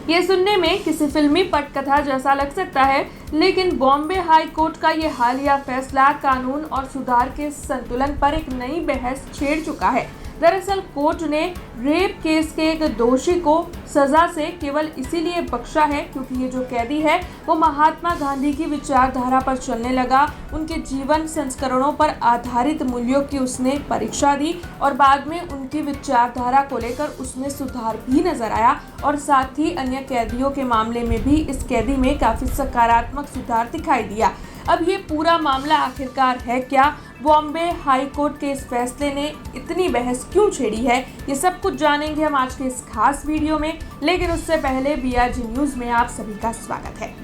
ये सुनने में किसी फिल्मी पटकथा जैसा लग सकता है, लेकिन बॉम्बे हाई कोर्ट का ये हालिया फैसला कानून और सुधार के संतुलन पर एक नई बहस छेड़ चुका है। दरअसल कोर्ट ने रेप केस के एक दोषी को सजा से केवल इसीलिए बख्शा है क्योंकि ये जो कैदी है वो महात्मा गांधी की विचारधारा पर चलने लगा, उनके जीवन संस्करणों पर आधारित मूल्यों की उसने परीक्षा दी और बाद में उनकी विचारधारा को लेकर उसमें सुधार भी नजर आया और साथ ही अन्य कैदियों के मामले में भी इस कैदी में काफी सकारात्मक सुधार दिखाई दिया। अब ये पूरा मामला आखिरकार है क्या? बॉम्बे हाई कोर्ट के इस फैसले ने इतनी बहस क्यों छेड़ी है? ये सब कुछ जानेंगे हम आज के इस खास वीडियो में, लेकिन उससे पहले BRG न्यूज में आप सभी का स्वागत है।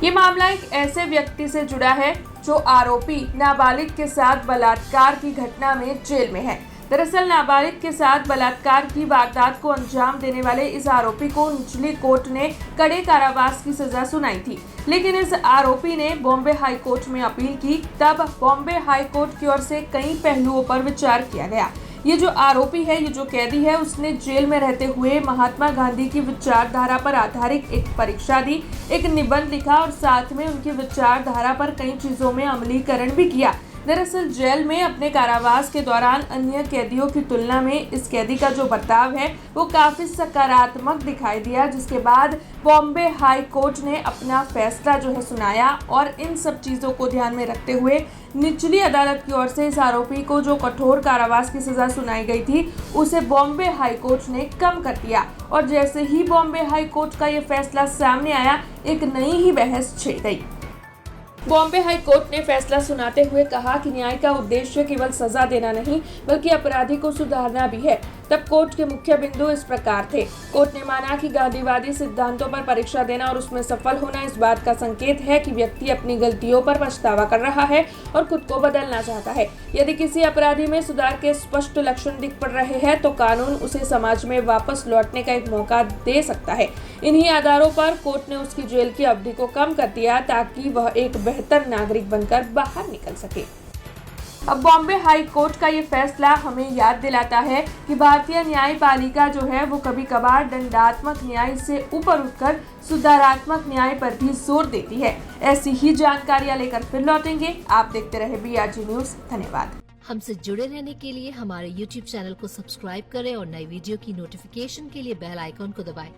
ये मामला एक ऐसे व्यक्ति से जुड़ा है जो आरोपी नाबालिग के साथ बलात्कार की घटना में जेल में है। दरअसल नाबालिग के साथ बलात्कार की वारदात को अंजाम देने वाले इस आरोपी को निचली कोर्ट ने कड़े कारावास की सजा सुनाई थी, लेकिन इस आरोपी ने बॉम्बे हाई कोर्ट में अपील की। तब बॉम्बे हाई कोर्ट की ओर से कई पहलुओं पर विचार किया गया। ये जो आरोपी है, ये जो कैदी है, उसने जेल में रहते हुए महात्मा गांधी की विचारधारा पर आधारित एक परीक्षा दी, एक निबंध लिखा और साथ में उनकी विचारधारा पर कई चीजों में अमलीकरण भी किया। दरअसल जेल में अपने कारावास के दौरान अन्य कैदियों की तुलना में इस कैदी का जो बर्ताव है वो काफी सकारात्मक दिखाई दिया, जिसके बाद बॉम्बे हाई कोर्ट ने अपना फैसला जो है सुनाया और इन सब चीजों को ध्यान में रखते हुए निचली अदालत की ओर से इस आरोपी को जो कठोर कारावास की सजा सुनाई गई थी उसे बॉम्बे हाई कोर्ट ने कम कर दिया। और जैसे ही बॉम्बे हाई कोर्ट का ये फैसला सामने आया, एक नई ही बहस छिड़ गई। बॉम्बे हाई कोर्ट ने फैसला सुनाते हुए कहा कि न्याय का उद्देश्य केवल सजा देना नहीं बल्कि अपराधी को सुधारना भी है। तब कोर्ट के मुख्य बिंदु इस प्रकार थे। कोर्ट ने माना कि गांधीवादी सिद्धांतों पर परीक्षा देना और उसमें सफल होना इस बात का संकेत है कि व्यक्ति अपनी गलतियों पर पछतावा कर रहा है और खुद को बदलना चाहता है। यदि किसी अपराधी में सुधार के स्पष्ट लक्षण दिख पड़ रहे हैं तो कानून उसे समाज में वापस लौटने का एक मौका दे सकता है। इन्हीं आधारों पर कोर्ट ने उसकी जेल की अवधि को कम कर दिया ताकि वह एक बेहतर नागरिक बनकर बाहर निकल सके। अब बॉम्बे हाई कोर्ट का ये फैसला हमें याद दिलाता है कि भारतीय न्यायपालिका जो है वो कभी कभार दंडात्मक न्याय से ऊपर उठकर सुधारात्मक न्याय पर भी जोर देती है। ऐसी ही जानकारियां लेकर फिर लौटेंगे। आप देखते रहे BRG न्यूज। धन्यवाद। हमसे जुड़े रहने के लिए हमारे YouTube चैनल को सब्सक्राइब करें और नई वीडियो की नोटिफिकेशन के लिए बेल आइकॉन को दबाएं।